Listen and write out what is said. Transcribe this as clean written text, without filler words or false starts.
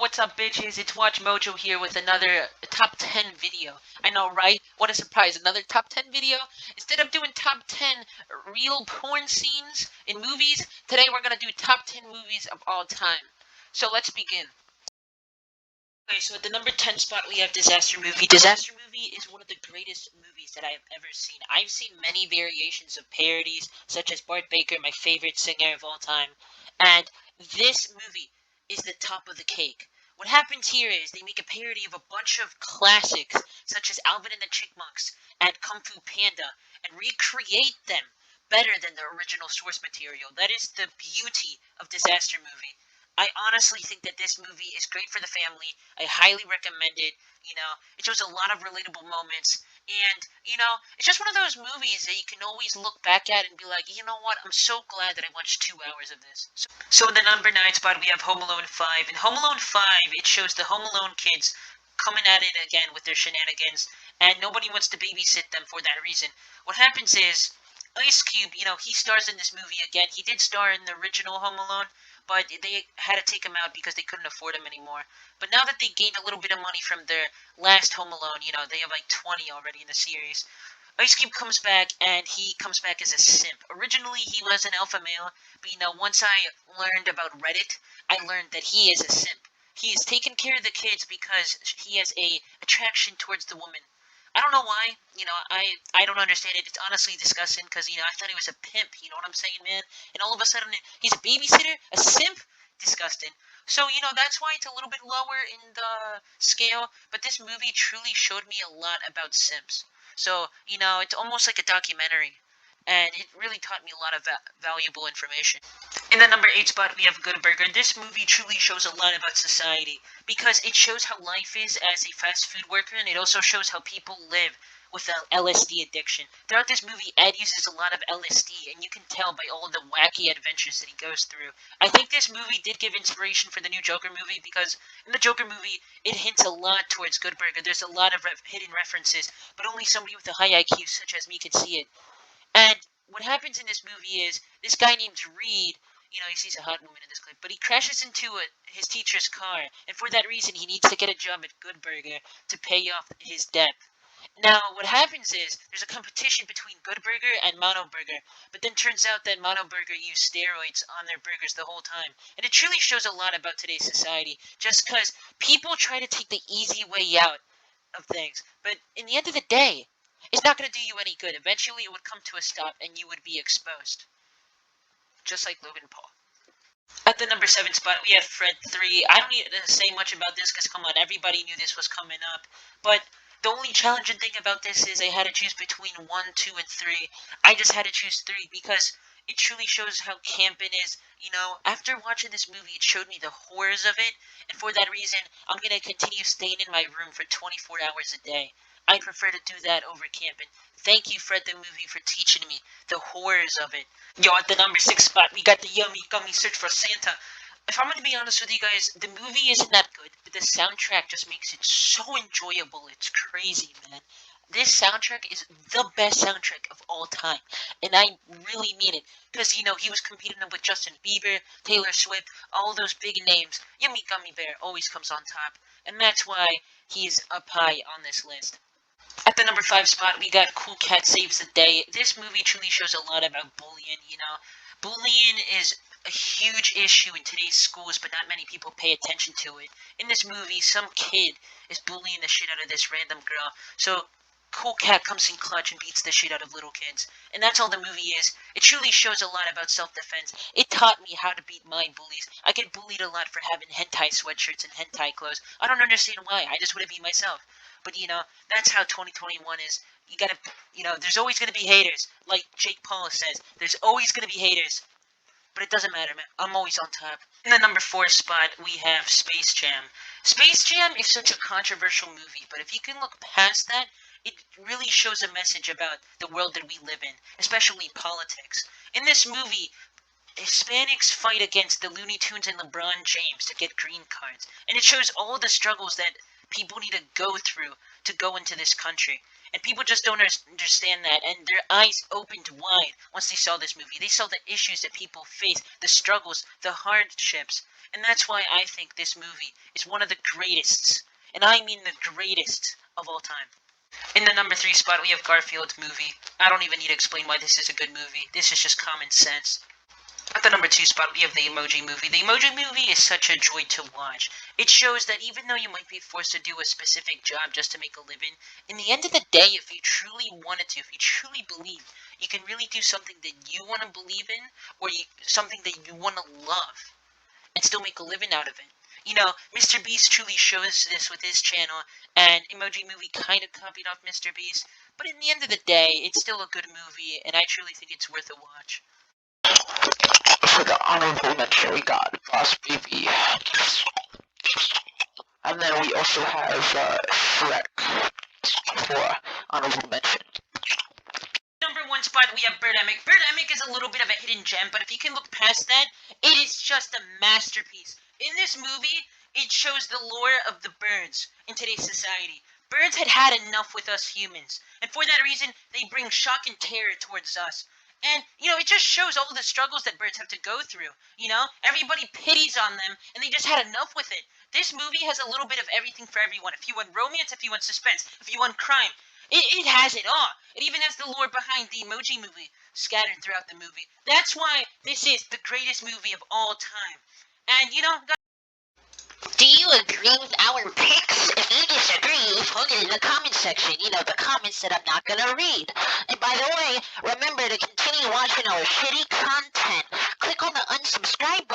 what's up, bitches? It's Watch Mojo here with another top 10 video. I know, right? What a surprise, another top 10 video? Instead of doing top 10 real porn scenes in movies, today we're gonna do top 10 movies of all time. So let's begin. Okay, so at the number 10 spot we have Disaster Movie. Disaster Movie is one of the greatest movies that I have ever seen. I've seen many variations of parodies, such as Bart Baker, my favorite singer of all time, and this movie is the top of the cake. What happens here is they make a parody of a bunch of classics, such as Alvin and the Chipmunks and Kung Fu Panda, and recreate them better than the original source material. That is the beauty of Disaster Movie. I honestly think that this movie is great for the family. I highly recommend it. It shows a lot of relatable moments. And, it's just one of those movies that you can always look back at and be like, you know what, I'm so glad that I watched 2 hours of this. So in the number 9 spot, we have Home Alone 5. In Home Alone 5, it shows the Home Alone kids coming at it again with their shenanigans, and nobody wants to babysit them for that reason. What happens is, Ice Cube, he stars in this movie again. He did star in the original Home Alone, but they had to take him out because they couldn't afford him anymore. But now that they gained a little bit of money from their last Home Alone, they have like 20 already in the series. Ice Cube comes back, and he comes back as a simp. Originally, he was an alpha male, but once I learned about Reddit, I learned that he is a simp. He is taking care of the kids because he has a attraction towards the woman. I don't know why. I don't understand it. It's honestly disgusting because, I thought he was a pimp. You know what I'm saying, man? And all of a sudden, he's a babysitter? A simp? Disgusting. So, that's why it's a little bit lower in the scale. But this movie truly showed me a lot about simps. So, it's almost like a documentary. And it really taught me a lot of valuable information. In the number 8 spot, we have Good Burger. This movie truly shows a lot about society because it shows how life is as a fast food worker, and it also shows how people live with an LSD addiction. Throughout this movie, Ed uses a lot of LSD, and you can tell by all the wacky adventures that he goes through. I think this movie did give inspiration for the new Joker movie because in the Joker movie, it hints a lot towards Good Burger. There's a lot of hidden references, but only somebody with a high IQ such as me could see it. And what happens in this movie is this guy named Reed, he sees a hot woman in this clip, but he crashes into his teacher's car, and for that reason, he needs to get a job at Good Burger to pay off his debt. Now, what happens is there's a competition between Good Burger and Mono Burger, but then turns out that Mono Burger used steroids on their burgers the whole time, and it truly shows a lot about today's society. Just because people try to take the easy way out of things, but in the end of the day, it's not going to do you any good. Eventually, it would come to a stop, and you would be exposed. Just like Logan Paul. At the number 7 spot, we have Fred 3. I don't need to say much about this, because come on, everybody knew this was coming up. But the only challenging thing about this is I had to choose between 1, 2, and 3. I just had to choose 3, because it truly shows how camping is. After watching this movie, it showed me the horrors of it, and for that reason, I'm going to continue staying in my room for 24 hours a day. I prefer to do that over camping. Thank you, Fred the Movie, for teaching me the horrors of it. Yo, at the number 6 spot, we got the Yummy Gummy Search for Santa. If I'm going to be honest with you guys, the movie isn't that good, but the soundtrack just makes it so enjoyable. It's crazy, man. This soundtrack is the best soundtrack of all time, and I really mean it, because, he was competing with Justin Bieber, Taylor Swift, all those big names. Yummy Gummy Bear always comes on top, and that's why he's up high on this list. At the number 5 spot, we got Cool Cat Saves the Day. This movie truly shows a lot about bullying, Bullying is a huge issue in today's schools, but not many people pay attention to it. In this movie, some kid is bullying the shit out of this random girl, so Cool Cat comes in clutch and beats the shit out of little kids. And that's all the movie is. It truly shows a lot about self-defense. It taught me how to beat my bullies. I get bullied a lot for having hentai sweatshirts and hentai clothes. I don't understand why. I just want to be myself. But, that's how 2021 is. You gotta, there's always gonna be haters. Like Jake Paul says, there's always gonna be haters. But it doesn't matter, man. I'm always on top. In the number 4 spot, we have Space Jam. Space Jam is such a controversial movie, but if you can look past that, it really shows a message about the world that we live in, especially politics. In this movie, Hispanics fight against the Looney Tunes and LeBron James to get green cards. And it shows all the struggles that people need to go through to go into this country. And people just don't understand that, and their eyes opened wide once they saw this movie. They saw the issues that people face, the struggles, the hardships. And that's why I think this movie is one of the greatest, and I mean the greatest of all time. In the number 3 spot, we have Garfields Movie. I don't even need to explain why this is a good movie. This is just common sense. At the number 2 spot, we have the Emoji Movie. The Emoji Movie is such a joy to watch. It shows that even though you might be forced to do a specific job just to make a living, in the end of the day, if you truly wanted to, if you truly believe, you can really do something that you want to believe in, or something that you want to love, and still make a living out of it. You know, Mr. Beast truly shows this with his channel, and Emoji Movie kind of copied off Mr. Beast, but in the end of the day, it's still a good movie, and I truly think it's worth a watch. For the honorable mention, we got Boss Baby. And then we also have Shrek for honorable mention. Number 1 spot, we have Birdemic. Birdemic is a little bit of a hidden gem, but if you can look past that, it is just a masterpiece. In this movie, it shows the lore of the birds in today's society. Birds had had enough with us humans, and for that reason, they bring shock and terror towards us. And, it just shows all the struggles that birds have to go through. Everybody pities on them, and they just had enough with it. This movie has a little bit of everything for everyone. If you want romance, if you want suspense, if you want crime, it has it all. It even has the lore behind the Emoji Movie scattered throughout the movie. That's why this is the greatest movie of all time. And, do you agree with our picks? If you disagree, put it in the comment section. The comments that I'm not gonna read. And by the way, remember to continue watching our shitty content. Click on the unsubscribe